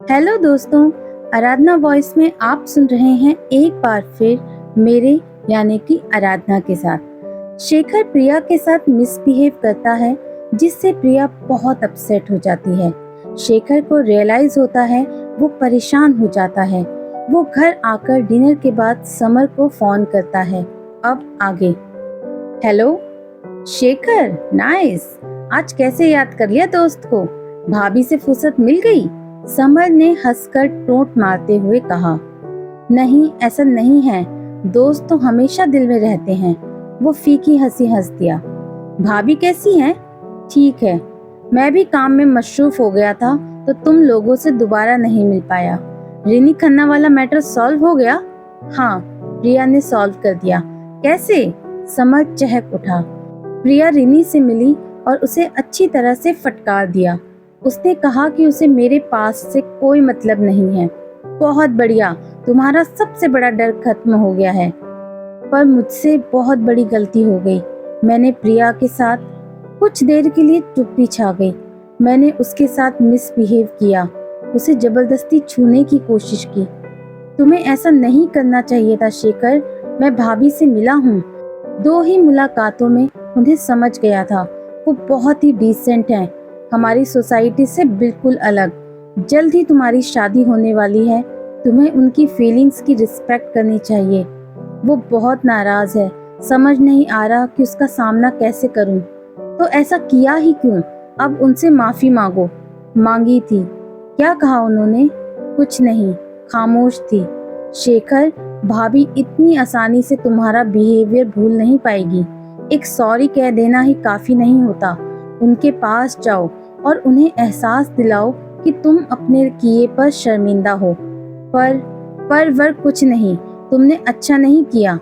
Hello दोस्तों, आराधना voice में आप सुन रहे हैं एक बार फिर मेरे यानी कि आराधना के साथ। शेखर प्रिया के साथ मिसबिहेव करता है जिससे प्रिया बहुत अपसेट हो जाती है। शेखर को रियलाइज होता है, वो परेशान हो जाता है। वो घर आकर डिनर के बाद समर को फोन करता है। अब आगे। Hello Shekhar, nice. आज कैसे याद कर लिया दोस्त को? भाभी से फुर्सत मिल गई? समर ने हंसकर टोंट मारते हुए कहा। नहीं, ऐसा नहीं है, दोस्त तो हमेशा दिल में रहते हैं। वो फीकी हंसी हंस दिया। भाभी कैसी हैं? ठीक है, मैं भी काम में मशरूफ हो गया था तो तुम लोगों से दोबारा नहीं मिल पाया। रिनी खन्ना वाला मैटर सॉल्व हो गया? हाँ, प्रिया ने सॉल्व कर दिया। कैसे? समर चहक उठा। प्रिया रिनी से मिली और उसे अच्छी तरह से फटकार दिया। उसने कहा कि उसे मेरे पास से कोई मतलब नहीं है। बहुत बढ़िया, तुम्हारा सबसे बड़ा डर खत्म हो गया है। पर मुझसे बहुत बड़ी गलती हो गई। मैंने प्रिया के साथ कुछ देर के लिए चुप्पी छा गई। मैंने उसके साथ मिसबिहेव किया, उसे जबरदस्ती छूने की कोशिश की। तुम्हें ऐसा नहीं करना चाहिए था शेखर। मैं भाभी से मिला हूँ। 2 ही मुलाकातों में उन्हें समझ गया था। वो बहुत ही डिसेंट हैं, हमारी सोसाइटी से बिल्कुल अलग। जल्द ही तुम्हारी शादी होने वाली है, तुम्हें उनकी फीलिंग्स की रिस्पेक्ट करनी चाहिए। वो बहुत नाराज है, समझ नहीं आ रहा कि उसका सामना कैसे करूं। तो ऐसा किया ही क्यों? अब उनसे माफी मांगो। मांगी थी। क्या कहा उन्होंने? कुछ नहीं, खामोश थी। शेखर, भाभी इतनी आसानी से तुम्हारा बिहेवियर भूल नहीं पाएगी। एक सॉरी कह देना ही काफी नहीं होता। उनके पास जाओ और उन्हें एहसास दिलाओ कि तुम अपने किए पर शर्मिंदा हो। पर वर कुछ नहीं, तुमने अच्छा नहीं किया।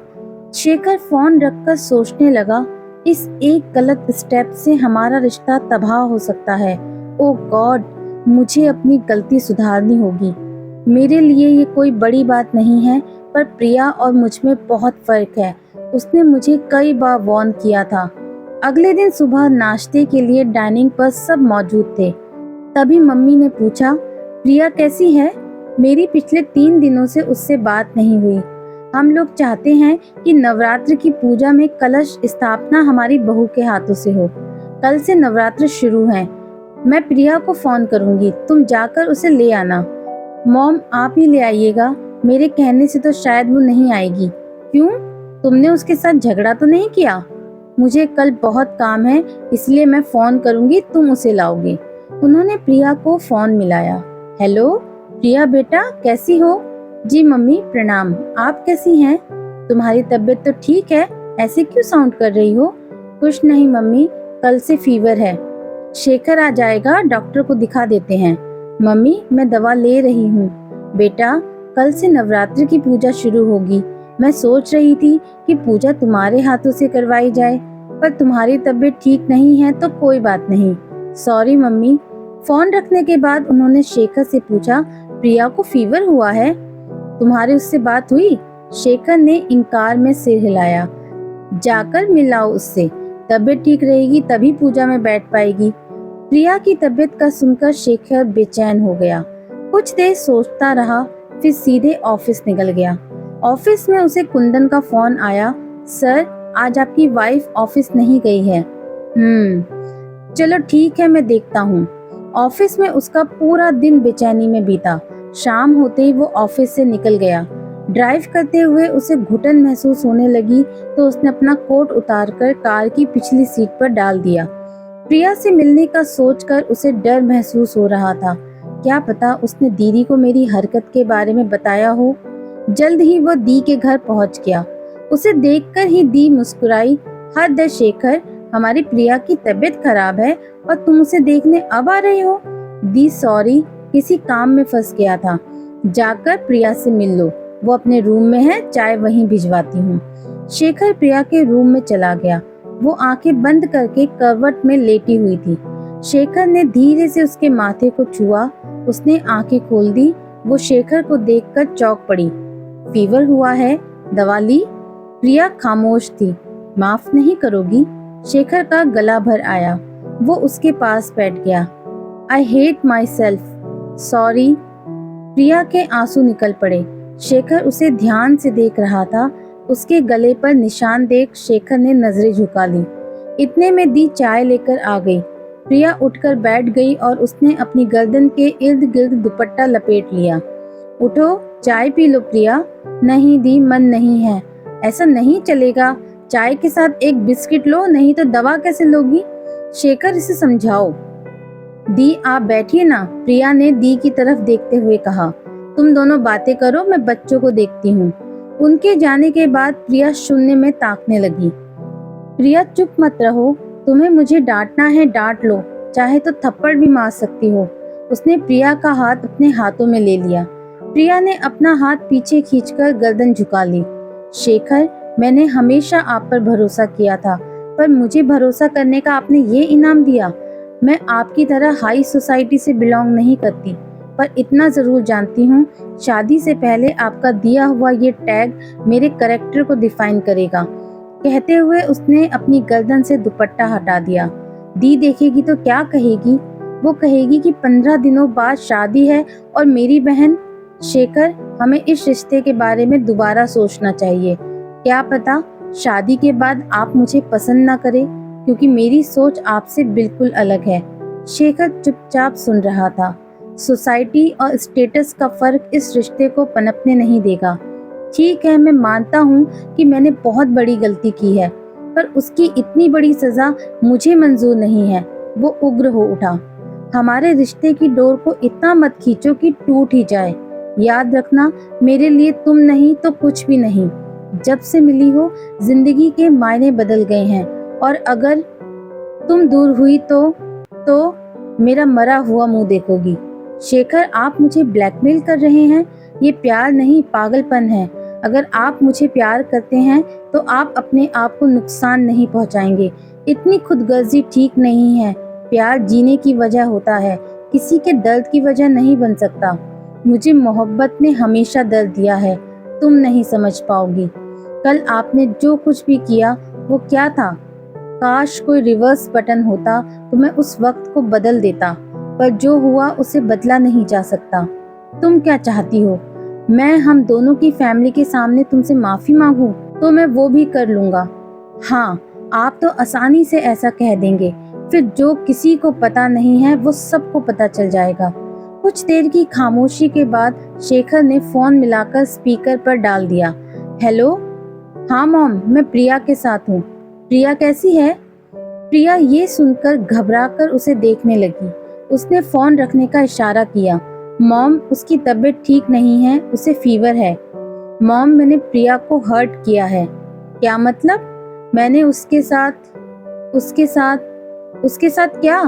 शेखर फोन रखकर सोचने लगा, इस एक गलत स्टेप से हमारा रिश्ता तबाह हो सकता है। ओह गॉड, मुझे अपनी गलती सुधारनी होगी। मेरे लिए ये कोई बड़ी बात नहीं है, पर प्रिया और मुझ में बहुत फर्क है। उसने मुझे कई बार वार्न किया था। अगले दिन सुबह नाश्ते के लिए डाइनिंग पर सब मौजूद थे। तभी मम्मी ने पूछा, प्रिया कैसी है? मेरी पिछले 3 दिनों से उससे बात नहीं हुई। हम लोग चाहते हैं कि नवरात्र की पूजा में कलश स्थापना हमारी बहू के हाथों से हो। कल से नवरात्र शुरू है। मैं प्रिया को फोन करूंगी, तुम जाकर उसे ले आना। मॉम, आप ही ले आइएगा। मेरे कहने से तो शायद वो नहीं आएगी। क्यों? तुमने उसके साथ झगड़ा तो नहीं किया? मुझे कल बहुत काम है, इसलिए मैं फोन करूंगी, तुम उसे लाओगे। उन्होंने प्रिया को फोन मिलाया। हेलो प्रिया बेटा, कैसी हो? जी मम्मी प्रणाम, आप कैसी हैं? तुम्हारी तबीयत तो ठीक है, ऐसे क्यों साउंड कर रही हो? कुछ नहीं मम्मी, कल से फीवर है। शेखर आ जाएगा, डॉक्टर को दिखा देते हैं। मम्मी, मैं दवा ले रही हूँ। बेटा, कल से नवरात्र की पूजा शुरू होगी। मैं सोच रही थी कि पूजा तुम्हारे हाथों से करवाई जाए, पर तुम्हारी तबीयत ठीक नहीं है तो कोई बात नहीं। Sorry mummy. फोन रखने के बाद उन्होंने शेखर से पूछा, प्रिया को फीवर हुआ है? तुम्हारी उससे बात हुई? शेखर ने इनकार में सिर हिलाया। जाकर मिलाओ उससे, तबीयत ठीक रहेगी तभी पूजा में बैठ पाएगी। प्रिया की तबीयत का सुनकर शेखर बेचैन हो गया। कुछ देर सोचता रहा, फिर सीधे ऑफिस निकल गया। ऑफिस में उसे कुंदन का फोन आया। सर, आज आपकी वाइफ ऑफिस नहीं गई है। चलो ठीक है, मैं देखता हूँ। ऑफिस में उसका पूरा दिन बेचैनी में बीता। शाम होते ही वो ऑफिस से निकल गया। ड्राइव करते हुए उसे घुटन महसूस होने लगी तो उसने अपना कोट उतारकर कार की पिछली सीट पर डाल दिया। प्रिया से मिलने का सोचकर उसे डर महसूस हो रहा था। क्या पता उसने दीदी को मेरी हरकत के बारे में बताया हो। जल्द ही वो दी के घर पहुंच गया। उसे देखकर ही दी मुस्कुराई। हद है शेखर, हमारी प्रिया की तबीयत खराब है और तुम उसे देखने अब आ रहे हो। दी सॉरी, किसी काम में फंस गया था। जाकर प्रिया से मिल लो, वो अपने रूम में है, चाय वहीं भिजवाती हूँ। शेखर प्रिया के रूम में चला गया। वो आंखें बंद करके करवट में लेटी हुई थी। शेखर ने धीरे से उसके माथे को छुआ। उसने आंखें खोल दी। वो शेखर को देखकर चौंक पड़ी। फीवर हुआ है, दवा ली? प्रिया खामोश थी। माफ नहीं करोगी? शेखर का गला भर आया। वो उसके पास बैठ गया। I hate myself. Sorry. Priya के आंसू निकल पड़े। शेखर उसे ध्यान से देख रहा था। उसके गले पर निशान देख शेखर ने नजरें झुका ली। इतने में दी चाय लेकर आ गई। प्रिया उठकर बैठ गई और उसने अपनी गर्दन के इर्द गिर्द दुपट्टा लपेट लिया। उठो, चाय पी लो प्रिया। नहीं दी, मन नहीं है। ऐसा नहीं चलेगा। चाय के साथ एक बिस्किट लो, नहीं तो दवा कैसे लोगी? शेखर, इसे समझाओ। दी, आप बैठिए ना, प्रिया ने दी की तरफ देखते हुए कहा। तुम दोनों बातें करो, मैं बच्चों को देखती हूँ। उनके जाने के बाद प्रिया शून्य में ताकने लगी। प्रिया, चुप मत रहो। तुम्हें मुझे डांटना है डांट लो, चाहे तो थप्पड़ भी मार सकती हो। उसने प्रिया का हाथ अपने हाथों में ले लिया। प्रिया ने अपना हाथ पीछे खींचकर गर्दन झुका ली। शेखर, मैंने हमेशा आप पर भरोसा किया था, पर मुझे भरोसा करने का आपने ये इनाम दिया। मैं आपकी तरह हाई सोसाइटी से बिलोंग नहीं करती, पर इतना जरूर जानती हूँ, शादी से पहले आपका दिया हुआ ये टैग मेरे कैरेक्टर को डिफाइन करेगा। कहते हुए उसने अपनी गर्दन से दुपट्टा हटा दिया। दी देखेगी तो क्या कहेगी? वो कहेगी कि 15 दिनों बाद शादी है और मेरी बहन। शेखर, हमें इस रिश्ते के बारे में दोबारा सोचना चाहिए। क्या पता शादी के बाद आप मुझे पसंद ना करें, क्योंकि मेरी सोच आपसे बिल्कुल अलग है। शेखर चुपचाप सुन रहा था। सोसाइटी और स्टेटस का फर्क इस रिश्ते को पनपने नहीं देगा। ठीक है, मैं मानता हूँ कि मैंने बहुत बड़ी गलती की है, पर उसकी इतनी बड़ी सजा मुझे मंजूर नहीं है। वो उग्र हो उठा। हमारे रिश्ते की डोर को इतना मत खींचो कि टूट ही जाए। याद रखना, मेरे लिए तुम नहीं तो कुछ भी नहीं। जब से मिली हो, जिंदगी के मायने बदल गए हैं, और अगर तुम दूर हुई तो मेरा मरा हुआ मुंह देखोगी। शेखर, आप मुझे ब्लैकमेल कर रहे हैं। ये प्यार नहीं, पागलपन है। अगर आप मुझे प्यार करते हैं तो आप अपने आप को नुकसान नहीं पहुंचाएंगे। इतनी खुदगर्जी ठीक नहीं है। प्यार जीने की वजह होता है, किसी के दर्द की वजह नहीं बन सकता। मुझे मोहब्बत ने हमेशा दर्द दिया है, तुम नहीं समझ पाओगी। कल आपने जो कुछ भी किया वो क्या था? काश कोई रिवर्स बटन होता तो मैं उस वक्त को बदल देता, पर जो हुआ उसे बदला नहीं जा सकता। तुम क्या चाहती हो? मैं हम दोनों की फैमिली के सामने तुमसे माफी मांगूं? तो मैं वो भी कर लूंगा। हाँ, आप तो आसानी से ऐसा कह देंगे, फिर जो किसी को पता नहीं है वो सबको पता चल जाएगा। कुछ देर की खामोशी के बाद शेखर ने फोन मिलाकर स्पीकर पर डाल दिया। हेलो। हाँ मॉम, मैं प्रिया के साथ हूँ। प्रिया कैसी है? प्रिया ये सुनकर घबराकर उसे देखने लगी। उसने फोन रखने का इशारा किया। मॉम, उसकी तबीयत ठीक नहीं है, उसे फीवर है। मॉम, मैंने प्रिया को हर्ट किया है। क्या मतलब? मैंने उसके साथ क्या?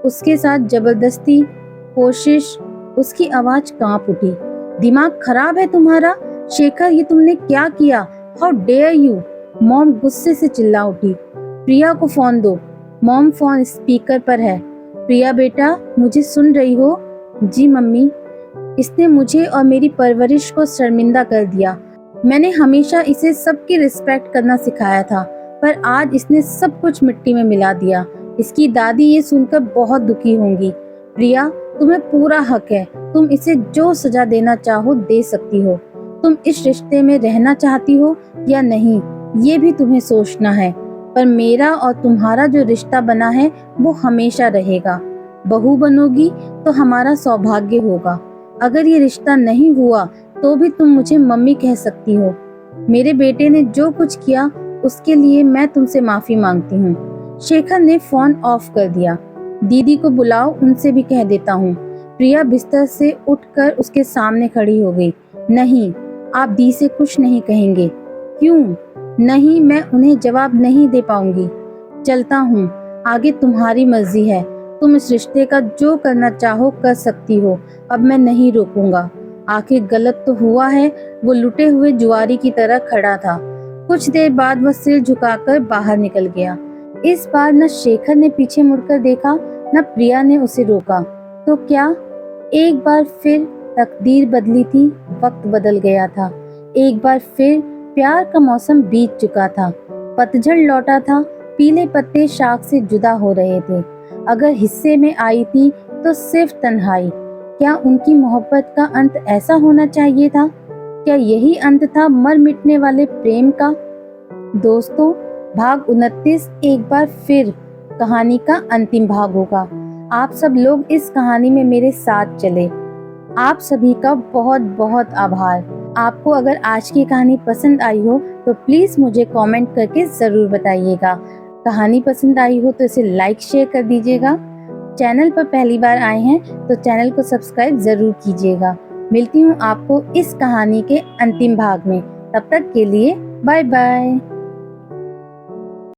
उसके साथ जबरदस्ती कोशिश। उसकी आवाज कांप उठी। दिमाग खराब है तुम्हारा? शेखर, ये तुमने क्या किया? How dare you? मॉम गुस्से से चिल्ला उठी। प्रिया को फोन दो। मॉम, फोन स्पीकर पर है। प्रिया बेटा, मुझे सुन रही हो? जी मम्मी। इसने मुझे और मेरी परवरिश को शर्मिंदा कर दिया। मैंने हमेशा इसे सबकी रिस्पेक्ट करना सिखाया था, पर आज इसने सब कुछ मिट्टी में मिला दिया। इसकी दादी ये सुनकर बहुत दुखी होंगी। प्रिया, तुम्हें पूरा हक है, तुम इसे जो सजा देना चाहो दे सकती हो। तुम इस रिश्ते में रहना चाहती हो या नहीं, ये भी तुम्हें सोचना है, पर मेरा और तुम्हारा जो रिश्ता बना है वो हमेशा रहेगा। बहू बनोगी तो हमारा सौभाग्य होगा। अगर ये रिश्ता नहीं हुआ तो भी तुम मुझे मम्मी कह सकती हो। मेरे बेटे ने जो कुछ किया उसके लिए मैं तुमसे माफी मांगती हूँ। शेखर ने फोन ऑफ कर दिया। दीदी को बुलाओ, उनसे भी कह देता हूँ। प्रिया बिस्तर से उठकर उसके सामने खड़ी हो गई। नहीं, आप दी से कुछ नहीं कहेंगे। क्यों नहीं? मैं उन्हें जवाब नहीं दे पाऊंगी। चलता हूँ, आगे तुम्हारी मर्जी है। तुम इस रिश्ते का जो करना चाहो कर सकती हो, अब मैं नहीं रोकूंगा। आखिर गलत तो हुआ है। वो लुटे हुए जुआरी की तरह खड़ा था। कुछ देर बाद वह सिर झुकाकर बाहर निकल गया। इस बार न शेखर ने पीछे मुड़कर देखा, न प्रिया ने उसे रोका। तो क्या एक बार फिर तकदीर बदली थी, वक्त बदल गया था। एक बार फिर प्यार का मौसम बीत चुका था। पतझड़ लौटा था, पीले पत्ते शाख से जुदा हो रहे थे। अगर हिस्से में आई थी तो सिर्फ तन्हाई। क्या उनकी मोहब्बत का अंत ऐसा होना चाहिए था? क्या यही अंत था मर मिटने वाले प्रेम का? दोस्तों, भाग 29 एक बार फिर कहानी का अंतिम भाग होगा। आप सब लोग इस कहानी में मेरे साथ चले। आप सभी का बहुत बहुत आभार। आपको अगर आज की कहानी पसंद आई हो तो प्लीज मुझे कमेंट करके जरूर बताइएगा। कहानी पसंद आई हो तो इसे लाइक शेयर कर दीजिएगा। चैनल पर पहली बार आए हैं तो चैनल को सब्सक्राइब जरूर कीजिएगा। मिलती हूँ आपको इस कहानी के अंतिम भाग में। तब तक के लिए बाय बाय।